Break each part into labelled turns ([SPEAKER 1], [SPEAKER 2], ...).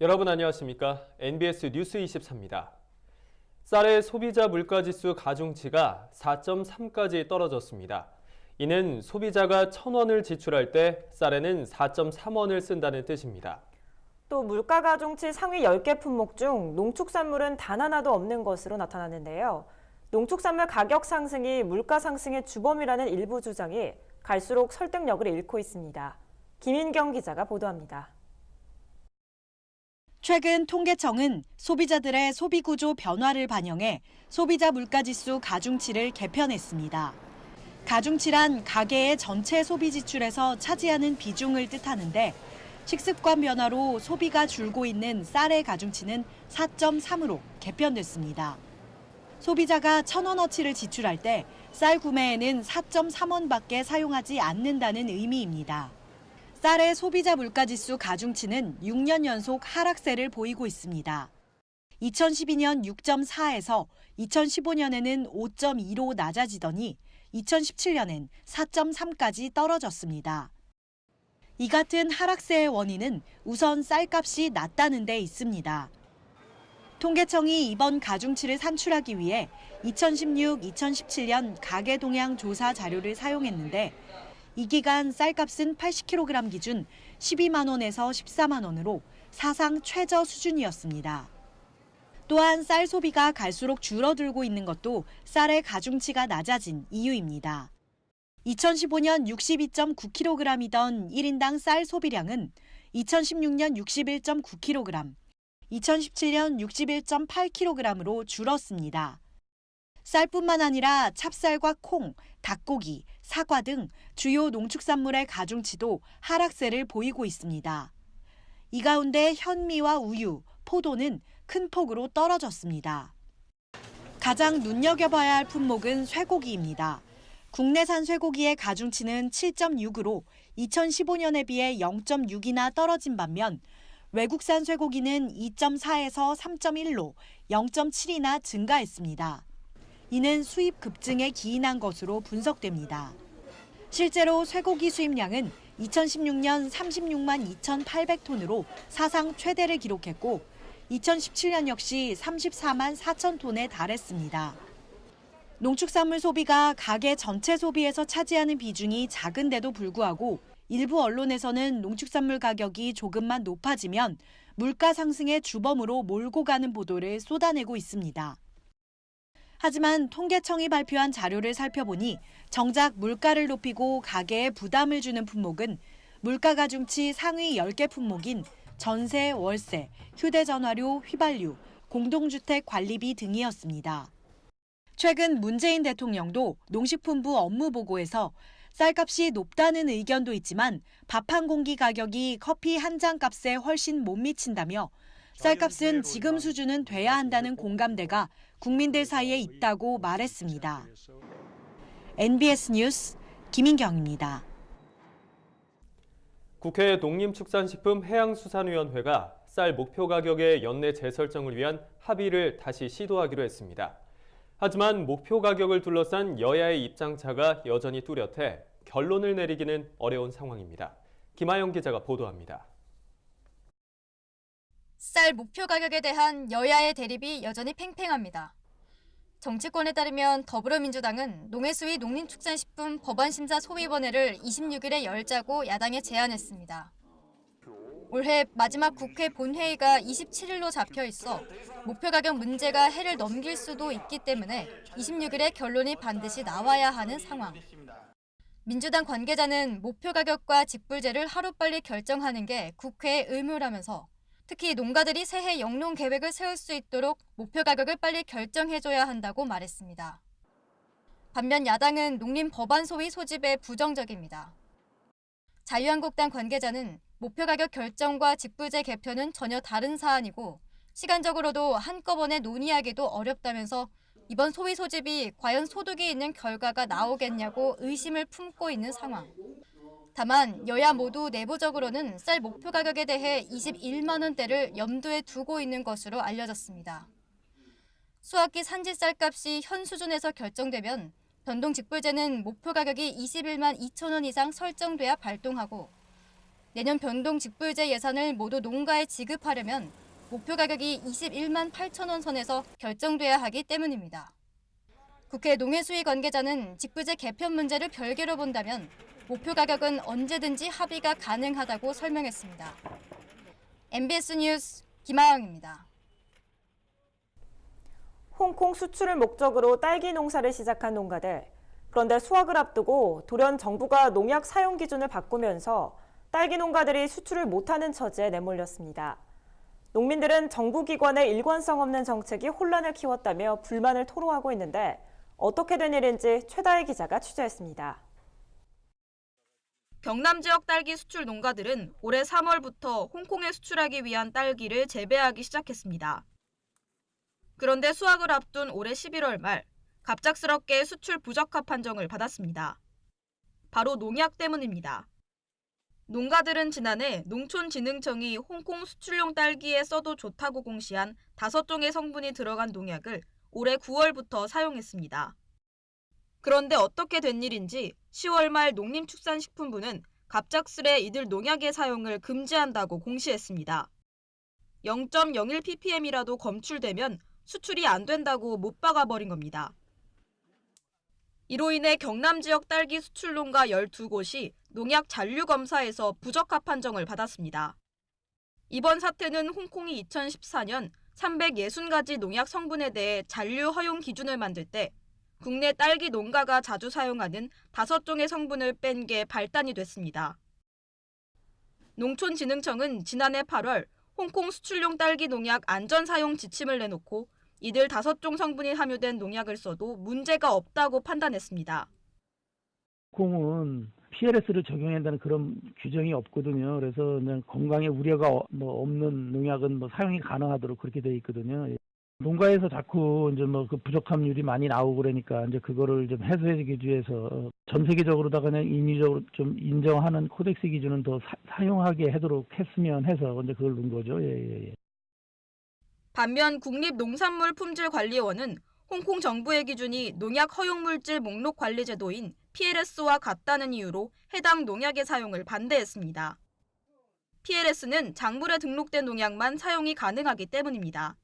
[SPEAKER 1] 여러분 안녕하십니까? NBS 뉴스 24입니다. 쌀의 소비자 물가지수 가중치가 4.3까지 떨어졌습니다. 이는 소비자가 1,000원을 지출할 때 쌀에는 4.3원을 쓴다는 뜻입니다.
[SPEAKER 2] 또 물가 가중치 상위 10개 품목 중 농축산물은 단 하나도 없는 것으로 나타났는데요. 농축산물 가격 상승이 물가 상승의 주범이라는 일부 주장이 갈수록 설득력을 잃고 있습니다. 김인경 기자가 보도합니다.
[SPEAKER 3] 최근 통계청은 소비자들의 소비 구조 변화를 반영해 소비자 물가지수 가중치를 개편했습니다. 가중치란 가계의 전체 소비 지출에서 차지하는 비중을 뜻하는데 식습관 변화로 소비가 줄고 있는 쌀의 가중치는 4.3으로 개편됐습니다. 소비자가 1,000원어치를 지출할 때 쌀 구매에는 4.3원밖에 사용하지 않는다는 의미입니다. 쌀의 소비자 물가지수 가중치는 6년 연속 하락세를 보이고 있습니다. 2012년 6.4에서 2015년에는 5.2로 낮아지더니 2017년엔 4.3까지 떨어졌습니다. 이 같은 하락세의 원인은 우선 쌀값이 낮다는 데 있습니다. 통계청이 이번 가중치를 산출하기 위해 2016-2017년 가계 동향 조사 자료를 사용했는데 이 기간 쌀값은 80kg 기준 12만 원에서 14만 원으로 사상 최저 수준이었습니다. 또한 쌀 소비가 갈수록 줄어들고 있는 것도 쌀의 가중치가 낮아진 이유입니다. 2015년 62.9kg이던 1인당 쌀 소비량은 2016년 61.9kg, 2017년 61.8kg으로 줄었습니다. 쌀뿐만 아니라 찹쌀과 콩, 닭고기, 사과 등 주요 농축산물의 가중치도 하락세를 보이고 있습니다. 이 가운데 현미와 우유, 포도는 큰 폭으로 떨어졌습니다. 가장 눈여겨봐야 할 품목은 쇠고기입니다. 국내산 쇠고기의 가중치는 7.6으로 2015년에 비해 0.6이나 떨어진 반면 외국산 쇠고기는 2.4에서 3.1로 0.7이나 증가했습니다. 이는 수입 급증에 기인한 것으로 분석됩니다. 실제로 쇠고기 수입량은 2016년 36만 2,800톤으로 사상 최대를 기록했고 2017년 역시 34만 4천 톤에 달했습니다. 농축산물 소비가 가계 전체 소비에서 차지하는 비중이 작은데도 불구하고 일부 언론에서는 농축산물 가격이 조금만 높아지면 물가 상승의 주범으로 몰고 가는 보도를 쏟아내고 있습니다. 하지만 통계청이 발표한 자료를 살펴보니 정작 물가를 높이고 가계에 부담을 주는 품목은 물가 가중치 상위 10개 품목인 전세, 월세, 휴대전화료, 휘발유, 공동주택 관리비 등이었습니다. 최근 문재인 대통령도 농식품부 업무보고에서 쌀값이 높다는 의견도 있지만 밥 한 공기 가격이 커피 한 잔 값에 훨씬 못 미친다며 쌀값은 지금 수준은 돼야 한다는 공감대가 국민들 사이에 있다고 말했습니다. NBS 뉴스 김인경입니다.
[SPEAKER 1] 국회 농림축산식품해양수산위원회가 쌀 목표 가격의 연내 재설정을 위한 합의를 다시 시도하기로 했습니다. 하지만 목표 가격을 둘러싼 여야의 입장차가 여전히 뚜렷해 결론을 내리기는 어려운 상황입니다. 김아영 기자가 보도합니다.
[SPEAKER 4] 쌀 목표 가격에 대한 여야의 대립이 여전히 팽팽합니다. 정치권에 따르면 더불어민주당은 농해수위 농림축산식품 법안심사소위원회를 26일에 열자고 야당에 제안했습니다. 올해 마지막 국회 본회의가 27일로 잡혀 있어 목표 가격 문제가 해를 넘길 수도 있기 때문에 26일에 결론이 반드시 나와야 하는 상황. 민주당 관계자는 목표 가격과 직불제를 하루빨리 결정하는 게 국회의 의무라면서 특히 농가들이 새해 영농 계획을 세울 수 있도록 목표 가격을 빨리 결정해줘야 한다고 말했습니다. 반면 야당은 농림법안 소위 소집에 부정적입니다. 자유한국당 관계자는 목표 가격 결정과 직불제 개편은 전혀 다른 사안이고 시간적으로도 한꺼번에 논의하기도 어렵다면서 이번 소위 소집이 과연 소득이 있는 결과가 나오겠냐고 의심을 품고 있는 상황. 다만 여야 모두 내부적으로는 쌀 목표 가격에 대해 21만 원대를 염두에 두고 있는 것으로 알려졌습니다. 수확기 산지 쌀값이 현 수준에서 결정되면 변동 직불제는 목표 가격이 21만 2천 원 이상 설정돼야 발동하고 내년 변동 직불제 예산을 모두 농가에 지급하려면 목표 가격이 21만 8천 원 선에서 결정돼야 하기 때문입니다. 국회 농해수위 관계자는 직불제 개편 문제를 별개로 본다면 목표 가격은 언제든지 합의가 가능하다고 설명했습니다. MBS 뉴스 김아영입니다.
[SPEAKER 2] 홍콩 수출을 목적으로 딸기 농사를 시작한 농가들. 그런데 수확을 앞두고 돌연 정부가 농약 사용 기준을 바꾸면서 딸기 농가들이 수출을 못하는 처지에 내몰렸습니다. 농민들은 정부 기관의 일관성 없는 정책이 혼란을 키웠다며 불만을 토로하고 있는데 어떻게 된 일인지 최다혜 기자가 취재했습니다.
[SPEAKER 5] 경남 지역 딸기 수출 농가들은 올해 3월부터 홍콩에 수출하기 위한 딸기를 재배하기 시작했습니다. 그런데 수확을 앞둔 올해 11월 말 갑작스럽게 수출 부적합 판정을 받았습니다. 바로 농약 때문입니다. 농가들은 지난해 농촌진흥청이 홍콩 수출용 딸기에 써도 좋다고 공시한 5종의 성분이 들어간 농약을 올해 9월부터 사용했습니다. 그런데 어떻게 된 일인지 10월 말 농림축산식품부는 갑작스레 이들 농약의 사용을 금지한다고 공시했습니다. 0.01ppm이라도 검출되면 수출이 안 된다고 못 박아버린 겁니다. 이로 인해 경남 지역 딸기 수출 농가 12곳이 농약 잔류 검사에서 부적합 판정을 받았습니다. 이번 사태는 홍콩이 2014년 360가지 농약 성분에 대해 잔류 허용 기준을 만들 때 국내 딸기 농가가 자주 사용하는 5종의 성분을 뺀 게 발단이 됐습니다. 농촌진흥청은 지난해 8월 홍콩 수출용 딸기 농약 안전 사용 지침을 내놓고 이들 5종 성분이 함유된 농약을 써도 문제가 없다고 판단했습니다.
[SPEAKER 6] 홍콩은 PLS를 적용해야 한다는 그런 규정이 없거든요. 그래서 그냥 건강에 우려가 없는 농약은 사용이 가능하도록 그렇게 되어 있거든요. 농가에서 자꾸 이제 그 부족함률이 많이 나오고 그러니까 이제 그거를 좀 해소해주기 위해서 전 세계적으로다가 그냥 인위적으로 좀 인정하는 코덱스 기준은 더 사용하게 하도록 했으면 해서 이제 그걸 넣은 거죠. 예.
[SPEAKER 5] 반면 국립농산물품질관리원은 홍콩 정부의 기준이 농약 허용물질 목록 관리 제도인 PLS와 같다는 이유로 해당 농약의 사용을 반대했습니다. PLS는 작물에 등록된 농약만 사용이 가능하기 때문입니다.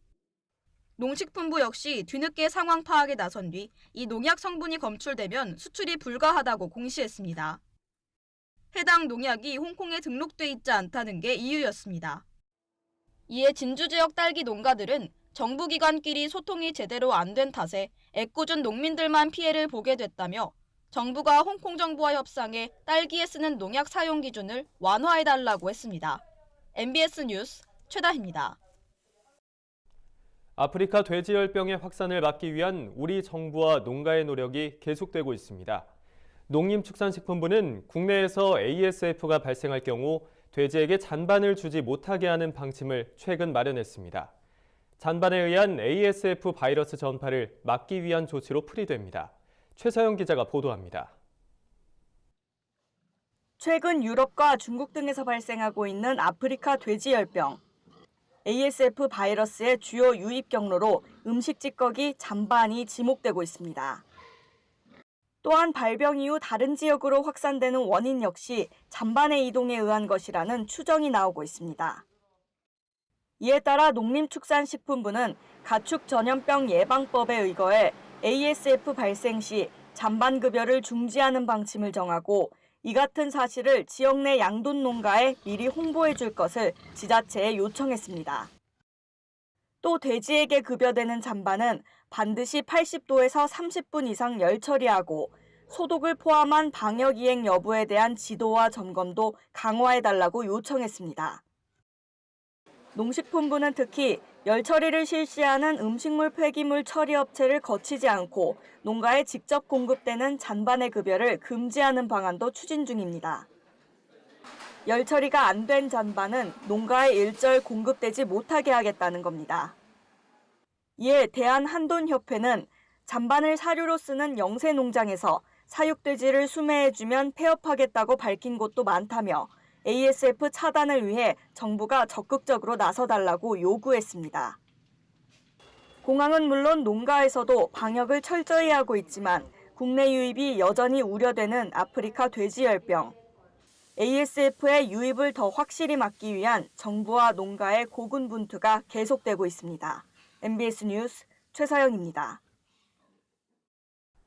[SPEAKER 5] 농식품부 역시 뒤늦게 상황 파악에 나선 뒤 이 농약 성분이 검출되면 수출이 불가하다고 공시했습니다. 해당 농약이 홍콩에 등록돼 있지 않다는 게 이유였습니다. 이에 진주 지역 딸기 농가들은 정부 기관끼리 소통이 제대로 안 된 탓에 애꿎은 농민들만 피해를 보게 됐다며 정부가 홍콩 정부와 협상해 딸기에 쓰는 농약 사용 기준을 완화해달라고 했습니다. MBS 뉴스 최다희입니다.
[SPEAKER 1] 아프리카 돼지열병의 확산을 막기 위한 우리 정부와 농가의 노력이 계속되고 있습니다. 농림축산식품부는 국내에서 ASF가 발생할 경우 돼지에게 잔반을 주지 못하게 하는 방침을 최근 마련했습니다. 잔반에 의한 ASF 바이러스 전파를 막기 위한 조치로 풀이됩니다. 최서영 기자가 보도합니다.
[SPEAKER 7] 최근 유럽과 중국 등에서 발생하고 있는 아프리카 돼지열병. ASF 바이러스의 주요 유입 경로로 음식 찌꺼기 잔반이 지목되고 있습니다. 또한 발병 이후 다른 지역으로 확산되는 원인 역시 잔반의 이동에 의한 것이라는 추정이 나오고 있습니다. 이에 따라 농림축산식품부는 가축 전염병 예방법에 의거해 ASF 발생 시 잔반 급여를 중지하는 방침을 정하고 이 같은 사실을 지역 내 양돈 농가에 미리 홍보해 줄 것을 지자체에 요청했습니다. 또 돼지에게 급여되는 잔반은 반드시 80도에서 30분 이상 열 처리하고 소독을 포함한 방역 이행 여부에 대한 지도와 점검도 강화해달라고 요청했습니다. 농식품부는 특히 열 처리를 실시하는 음식물 폐기물 처리 업체를 거치지 않고 농가에 직접 공급되는 잔반의 급여를 금지하는 방안도 추진 중입니다. 열 처리가 안 된 잔반은 농가에 일절 공급되지 못하게 하겠다는 겁니다. 이에 대한한돈협회는 잔반을 사료로 쓰는 영세 농장에서 사육돼지를 수매해주면 폐업하겠다고 밝힌 곳도 많다며 ASF 차단을 위해 정부가 적극적으로 나서달라고 요구했습니다. 공항은 물론 농가에서도 방역을 철저히 하고 있지만 국내 유입이 여전히 우려되는 아프리카 돼지열병. ASF의 유입을 더 확실히 막기 위한 정부와 농가의 고군분투가 계속되고 있습니다. MBS 뉴스 최서영입니다.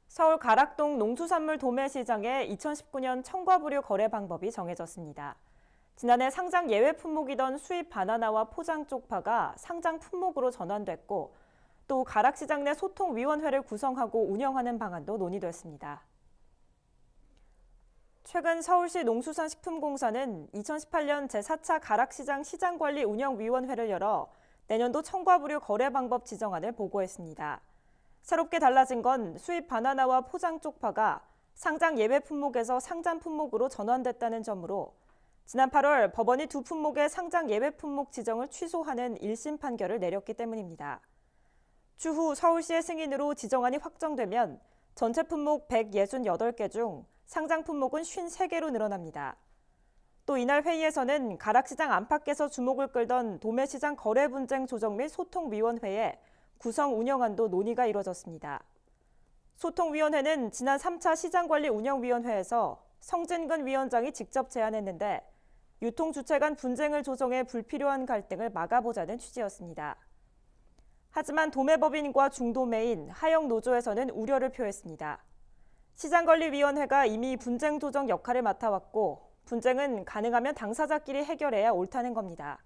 [SPEAKER 2] 서울 가락동 농수산물 도매시장의 2019년 청과부류 거래 방법이 정해졌습니다. 지난해 상장 예외 품목이던 수입 바나나와 포장 쪽파가 상장 품목으로 전환됐고, 또 가락시장 내 소통위원회를 구성하고 운영하는 방안도 논의됐습니다. 최근 서울시 농수산식품공사는 2018년 제4차 가락시장 시장관리운영위원회를 열어 내년도 청과부류 거래 방법 지정안을 보고했습니다. 새롭게 달라진 건 수입 바나나와 포장 쪽파가 상장 예외 품목에서 상장 품목으로 전환됐다는 점으로 지난 8월 법원이 두 품목의 상장 예외 품목 지정을 취소하는 1심 판결을 내렸기 때문입니다. 추후 서울시의 승인으로 지정안이 확정되면 전체 품목 168개 중 상장 품목은 53개로 늘어납니다. 또 이날 회의에서는 가락시장 안팎에서 주목을 끌던 도매시장 거래 분쟁 조정 및 소통위원회의 구성 운영안도 논의가 이뤄졌습니다. 소통위원회는 지난 3차 시장관리운영위원회에서 성진근 위원장이 직접 제안했는데 유통주체 간 분쟁을 조정해 불필요한 갈등을 막아보자는 취지였습니다. 하지만 도매법인과 중도매인, 하영노조에서는 우려를 표했습니다. 시장관리위원회가 이미 분쟁 조정 역할을 맡아왔고 분쟁은 가능하면 당사자끼리 해결해야 옳다는 겁니다.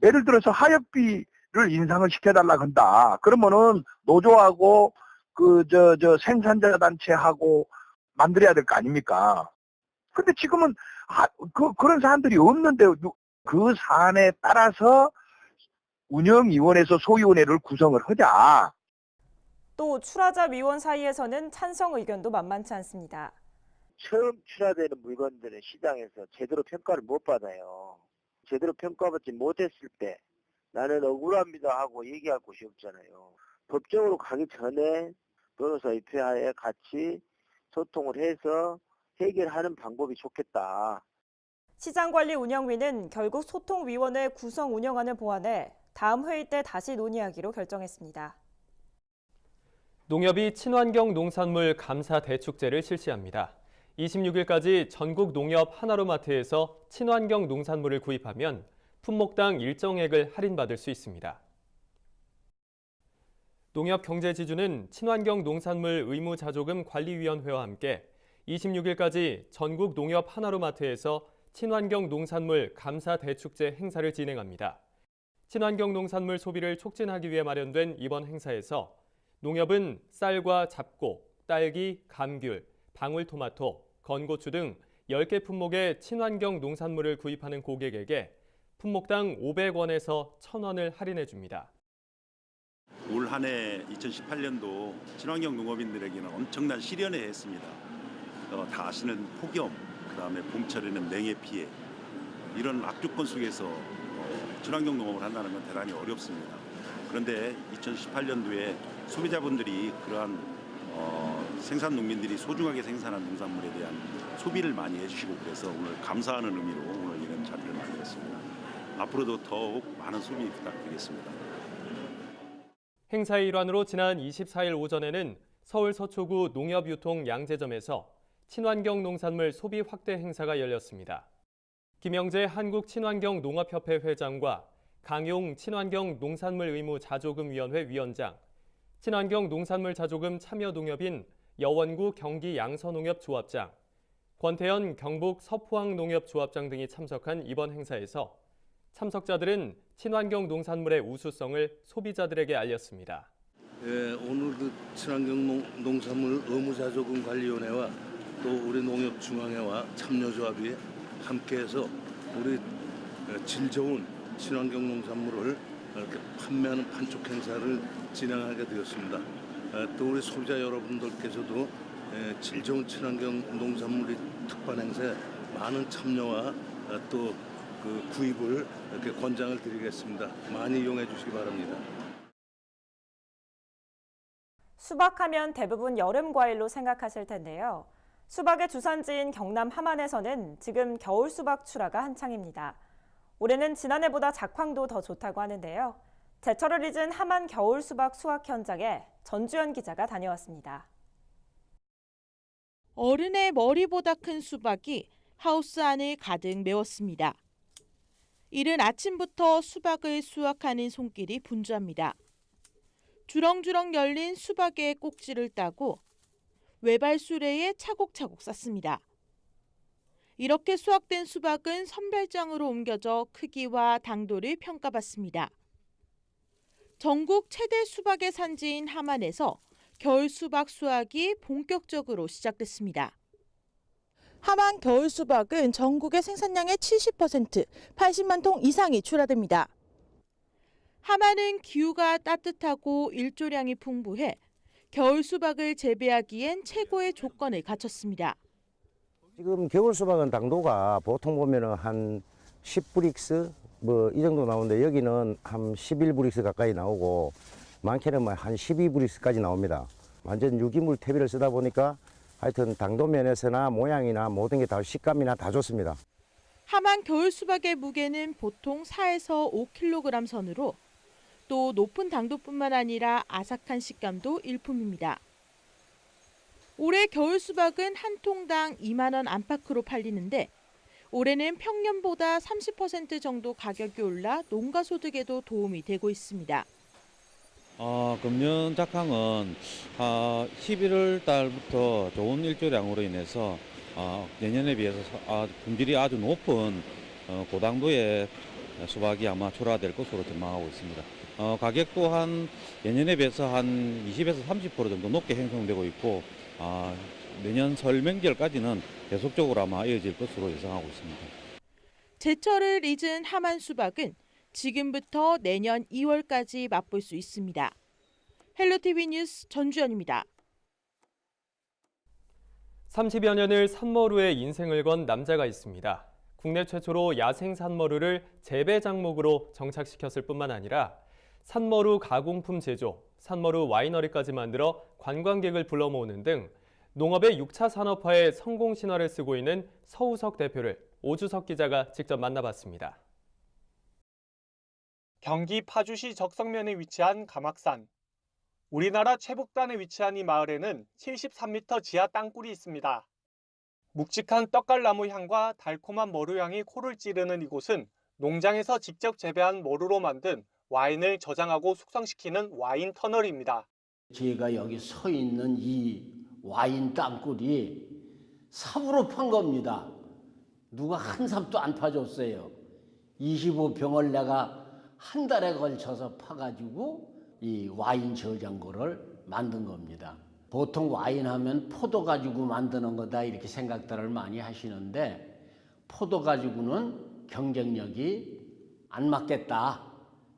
[SPEAKER 8] 예를 들어서 하역비를 인상을 시켜달라 한다. 그러면은 노조하고 생산자 단체하고 만들어야 될 거 아닙니까? 근데 지금은 그런 사안들이 없는데 그 사안에 따라서 운영위원회에서 소위원회를 구성을 하자.
[SPEAKER 2] 또 출하자 위원 사이에서는 찬성 의견도 만만치 않습니다.
[SPEAKER 9] 처음 출하되는 물건들은 시장에서 제대로 평가를 못 받아요. 제대로 평가받지 못했을 때 나는 억울합니다 하고 얘기할 곳이 없잖아요. 법정으로 가기 전에 변호사 입회하에 같이 소통을 해서 해결하는 방법이 좋겠다.
[SPEAKER 2] 시장관리운영위는 결국 소통위원회 구성 운영안을 보완해 다음 회의 때 다시 논의하기로 결정했습니다.
[SPEAKER 1] 농협이 친환경 농산물 감사 대축제를 실시합니다. 26일까지 전국 농협 하나로마트에서 친환경 농산물을 구입하면 품목당 일정액을 할인받을 수 있습니다. 농협경제지주는 친환경 농산물 의무자조금 관리위원회와 함께 26일까지 전국 농협 하나로마트에서 친환경 농산물 감사 대축제 행사를 진행합니다. 친환경 농산물 소비를 촉진하기 위해 마련된 이번 행사에서 농협은 쌀과 잡곡, 딸기, 감귤, 방울토마토, 건고추 등 10개 품목의 친환경 농산물을 구입하는 고객에게 품목당 500원에서 1,000원을 할인해 줍니다.
[SPEAKER 10] 올 한 해 2018년도 친환경 농업인들에게는 엄청난 시련을 했습니다. 다 아시는 폭염, 그다음에 봄철에는 냉해 피해, 이런 악조건 속에서 친환경 농업을 한다는 건 대단히 어렵습니다. 그런데 2018년도에 소비자분들이 그러한 생산 농민들이 소중하게 생산한 농산물에 대한 소비를 많이 해주시고 그래서 오늘 감사하는 의미로 오늘 이런 자리를 마련했습니다. 앞으로도 더욱 많은 소비 부탁드리겠습니다.
[SPEAKER 1] 행사의 일환으로 지난 24일 오전에는 서울 서초구 농협유통 양재점에서 친환경 농산물 소비 확대 행사가 열렸습니다. 김영재 한국친환경농업협회 회장과 강용 친환경 농산물 의무 자조금위원회 위원장, 친환경 농산물 자조금 참여 농협인 여원구 경기 양서농협 조합장, 권태현 경북 서포항 농협 조합장 등이 참석한 이번 행사에서 참석자들은 친환경 농산물의 우수성을 소비자들에게 알렸습니다.
[SPEAKER 11] 오늘 친환경 농산물 의무자조금관리위원회와 또 우리 농협중앙회와 참여조합이 함께해서 우리 질 좋은 친환경 농산물을 이렇게 판매하는 판촉 행사를 진행하게 되었습니다. 또 우리 소비자 여러분들께서도 질 좋은 친환경 농산물이 특판 행사에 많은 참여와 또 그 구입을 이렇게 권장을 드리겠습니다. 많이 이용해 주시기 바랍니다.
[SPEAKER 2] 수박하면 대부분 여름 과일로 생각하실 텐데요. 수박의 주산지인 경남 함안에서는 지금 겨울 수박 출하가 한창입니다. 올해는 지난해보다 작황도 더 좋다고 하는데요. 제철을 잊은 함안 겨울 수박 수확 현장에 전주현 기자가 다녀왔습니다.
[SPEAKER 12] 어른의 머리보다 큰 수박이 하우스 안을 가득 메웠습니다. 이른 아침부터 수박을 수확하는 손길이 분주합니다. 주렁주렁 열린 수박의 꼭지를 따고 외발 수레에 차곡차곡 쌓습니다. 이렇게 수확된 수박은 선별장으로 옮겨져 크기와 당도를 평가받습니다. 전국 최대 수박의 산지인 함안에서 겨울 수박 수확이 본격적으로 시작됐습니다. 함안 겨울 수박은 전국의 생산량의 70%, 80만 통 이상이 출하됩니다. 함안은 기후가 따뜻하고 일조량이 풍부해 겨울 수박을 재배하기엔 최고의 조건을 갖췄습니다.
[SPEAKER 13] 지금 겨울 수박은 당도가 보통 보면은 한 10브릭스 이 정도 나오는데 여기는 한 11브릭스 가까이 나오고 많게는 한 12브릭스까지 나옵니다. 완전 유기물 퇴비를 쓰다 보니까 하여튼 당도 면에서나 모양이나 모든 게 다 식감이나 다 좋습니다.
[SPEAKER 12] 함안 겨울 수박의 무게는 보통 4에서 5kg 선으로 또 높은 당도뿐만 아니라 아삭한 식감도 일품입니다. 올해 겨울 수박은 한 통당 2만 원 안팎으로 팔리는데 올해는 평년보다 30% 정도 가격이 올라 농가 소득에도 도움이 되고 있습니다.
[SPEAKER 14] 금년 작황은 11월 달부터 좋은 일조량으로 인해서 내년에 비해서 품질이 아주 높은 고당도의 수박이 아마 출하될 것으로 전망하고 있습니다. 가격 또한 예년에 비해서 한 20에서 30% 정도 높게 형성되고 있고 내년 설 명절까지는 계속적으로 아마 이어질 것으로 예상하고 있습니다.
[SPEAKER 12] 제철을 잊은 함안 수박은 지금부터 내년 2월까지 맛볼 수 있습니다. 헬로티비 뉴스 전주연입니다.
[SPEAKER 1] 30여 년을 산머루에 인생을 건 남자가 있습니다. 국내 최초로 야생 산머루를 재배 작목으로 정착시켰을 뿐만 아니라 산머루 가공품 제조, 산머루 와이너리까지 만들어 관광객을 불러 모으는 등 농업의 6차 산업화에 성공 신화를 쓰고 있는 서우석 대표를 오주석 기자가 직접 만나봤습니다.
[SPEAKER 15] 경기 파주시 적성면에 위치한 가막산. 우리나라 최북단에 위치한 이 마을에는 73m 지하 땅굴이 있습니다. 묵직한 떡갈나무 향과 달콤한 머루향이 코를 찌르는 이곳은 농장에서 직접 재배한 머루로 만든 와인을 저장하고 숙성시키는 와인 터널입니다.
[SPEAKER 16] 제가 여기 서 있는 이 와인 땅굴이 삽으로 판 겁니다. 누가 한 삽도 안 파줬어요. 25평을 내가 한 달에 걸쳐서 파가지고 이 와인 저장고를 만든 겁니다. 보통 와인 하면 포도 가지고 만드는 거다 이렇게 생각들을 많이 하시는데 포도 가지고는 경쟁력이 안 맞겠다.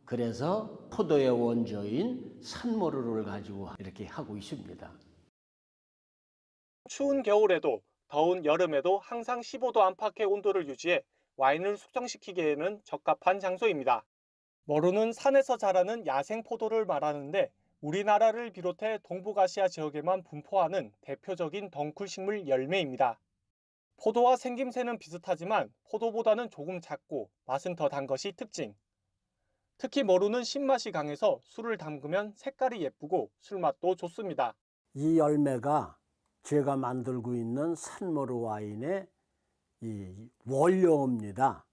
[SPEAKER 16] 그래서 포도의 원조인 산머루를 가지고 이렇게 하고 있습니다.
[SPEAKER 15] 추운 겨울에도 더운 여름에도 항상 15도 안팎의 온도를 유지해 와인을 숙성시키기에는 적합한 장소입니다. 머루는 산에서 자라는 야생 포도를 말하는데 우리나라를 비롯해 동북아시아 지역에만 분포하는 대표적인 덩쿨식물 열매입니다. 포도와 생김새는 비슷하지만 포도보다는 조금 작고 맛은 더 단 것이 특징. 특히 머루는 신맛이 강해서 술을 담그면 색깔이 예쁘고 술맛도 좋습니다.
[SPEAKER 16] 이 열매가 제가 만들고 있는 산머루 와인의 이 원료입니다.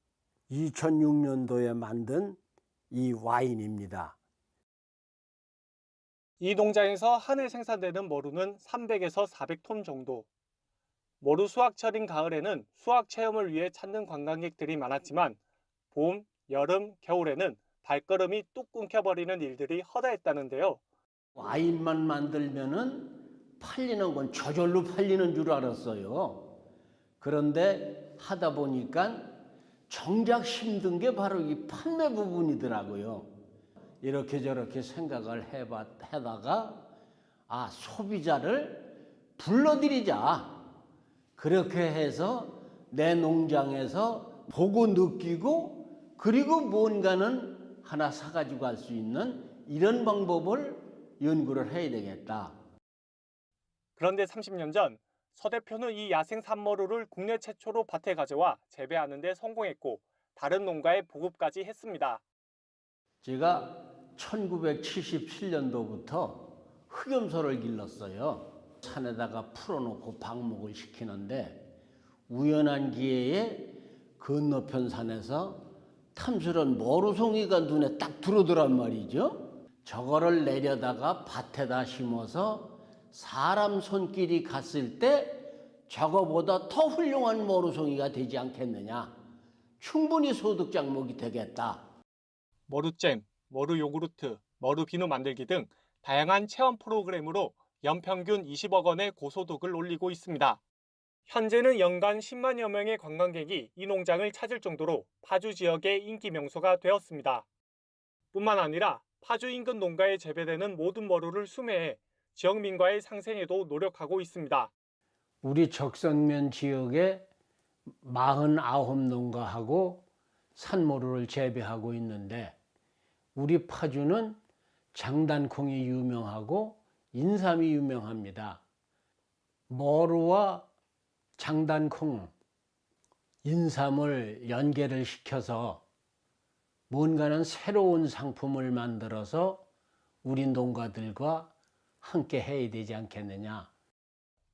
[SPEAKER 16] 2006년도에 만든 이 와인입니다.
[SPEAKER 15] 이 농장에서 한 해 생산되는 머루는 300에서 400톤 정도. 머루 수확철인 가을에는 수확 체험을 위해 찾는 관광객들이 많았지만 봄, 여름, 겨울에는 발걸음이 뚝 끊겨버리는 일들이 허다했다는데요.
[SPEAKER 16] 와인만 만들면은 팔리는 건 저절로 팔리는 줄 알았어요. 그런데 하다 보니까 정작 힘든 게 바로 이 판매 부분이더라고요. 이렇게 저렇게 생각을 해다가 소비자를 불러들이자. 그렇게 해서 내 농장에서 보고 느끼고 그리고 뭔가는 하나 사가지고 갈 수 있는 이런 방법을 연구를 해야 되겠다.
[SPEAKER 15] 그런데 30년 전 서 대표는 이 야생 산머루를 국내 최초로 밭에 가져와 재배하는 데 성공했고 다른 농가에 보급까지 했습니다.
[SPEAKER 16] 제가 1977년도부터 흑염소를 길렀어요. 산에다가 풀어놓고 방목을 시키는데 우연한 기회에 건너편 산에서 탐스런 머루송이가 눈에 딱 들어오더란 말이죠. 저거를 내려다가 밭에다 심어서 사람 손길이 갔을 때 저거보다 더 훌륭한 머루송이가 되지 않겠느냐. 충분히 소득 작목이 되겠다.
[SPEAKER 15] 머루잼, 머루 요구르트, 머루 비누 만들기 등 다양한 체험 프로그램으로 연평균 20억 원의 고소득을 올리고 있습니다. 현재는 연간 10만여 명의 관광객이 이 농장을 찾을 정도로 파주 지역의 인기 명소가 되었습니다. 뿐만 아니라 파주 인근 농가에 재배되는 모든 머루를 수매해 지역민과의 상생에도 노력하고 있습니다.
[SPEAKER 16] 우리 적선면 지역에 49농가하고 산머루를 재배하고 있는데 우리 파주는 장단콩이 유명하고 인삼이 유명합니다. 머루와 장단콩, 인삼을 연계를 시켜서 뭔가는 새로운 상품을 만들어서 우리 농가들과 함께 해야 되지 않겠느냐.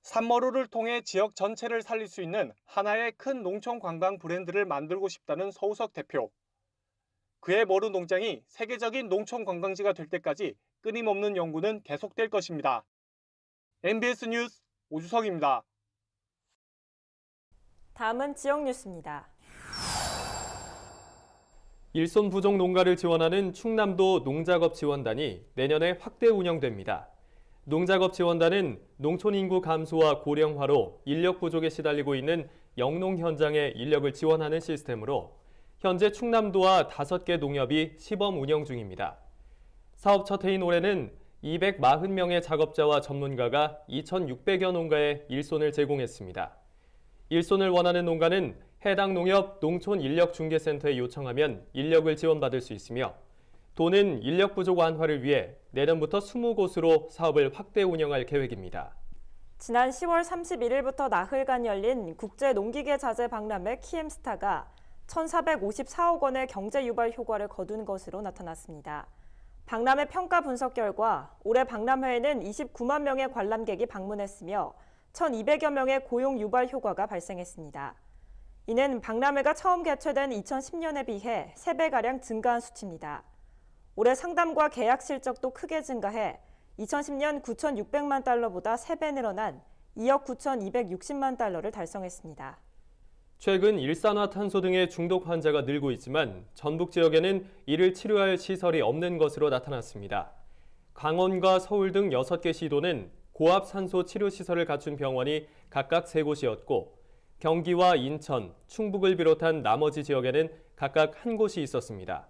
[SPEAKER 15] 산머루를 통해 지역 전체를 살릴 수 있는 하나의 큰 농촌 관광 브랜드를 만들고 싶다는 서우석 대표. 그의 머루 농장이 세계적인 농촌 관광지가 될 때까지 끊임없는 연구는 계속될 것입니다. MBS 뉴스 오주석입니다.
[SPEAKER 2] 다음은 지역 뉴스입니다.
[SPEAKER 1] 일손 부족 농가를 지원하는 충남도 농작업 지원단이 내년에 확대 운영됩니다. 농작업 지원단은 농촌 인구 감소와 고령화로 인력 부족에 시달리고 있는 영농 현장의 인력을 지원하는 시스템으로 현재 충남도와 5개 농협이 시범 운영 중입니다. 사업 첫 해인 올해는 240명의 작업자와 전문가가 2,600여 농가에 일손을 제공했습니다. 일손을 원하는 농가는 해당 농협 농촌인력중개센터에 요청하면 인력을 지원받을 수 있으며 도는 인력 부족 완화를 위해 내년부터 20곳으로 사업을 확대 운영할 계획입니다.
[SPEAKER 2] 지난 10월 31일부터 나흘간 열린 국제농기계 자재 박람회 키엠스타가 1,454억 원의 경제 유발 효과를 거둔 것으로 나타났습니다. 박람회 평가 분석 결과 올해 박람회에는 29만 명의 관람객이 방문했으며 1,200여 명의 고용 유발 효과가 발생했습니다. 이는 박람회가 처음 개최된 2010년에 비해 3배가량 증가한 수치입니다. 올해 상담과 계약 실적도 크게 증가해 2010년 9,600만 달러보다 3배 늘어난 2억 9,260만 달러를 달성했습니다.
[SPEAKER 1] 최근 일산화탄소 등의 중독 환자가 늘고 있지만 전북 지역에는 이를 치료할 시설이 없는 것으로 나타났습니다. 강원과 서울 등 6개 시도는 고압 산소 치료 시설을 갖춘 병원이 각각 3곳이었고 경기와 인천, 충북을 비롯한 나머지 지역에는 각각 1곳이 있었습니다.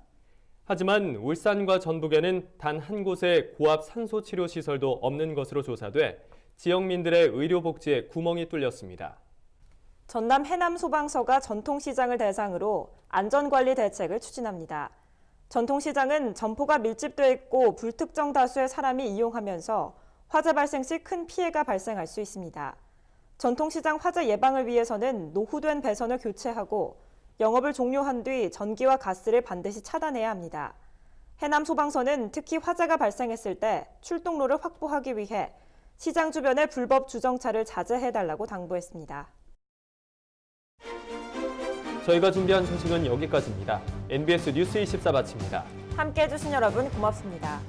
[SPEAKER 1] 하지만 울산과 전북에는 단 한 곳의 고압 산소 치료 시설도 없는 것으로 조사돼 지역민들의 의료 복지에 구멍이 뚫렸습니다.
[SPEAKER 2] 전남 해남소방서가 전통시장을 대상으로 안전관리 대책을 추진합니다. 전통시장은 점포가 밀집돼 있고 불특정 다수의 사람이 이용하면서 화재 발생 시 큰 피해가 발생할 수 있습니다. 전통시장 화재 예방을 위해서는 노후된 배선을 교체하고 영업을 종료한 뒤 전기와 가스를 반드시 차단해야 합니다. 해남소방서는 특히 화재가 발생했을 때 출동로를 확보하기 위해 시장 주변의 불법 주정차를 자제해달라고 당부했습니다.
[SPEAKER 1] 저희가 준비한 소식은 여기까지입니다. NBS 뉴스 24 마칩니다.
[SPEAKER 2] 함께해 주신 여러분 고맙습니다.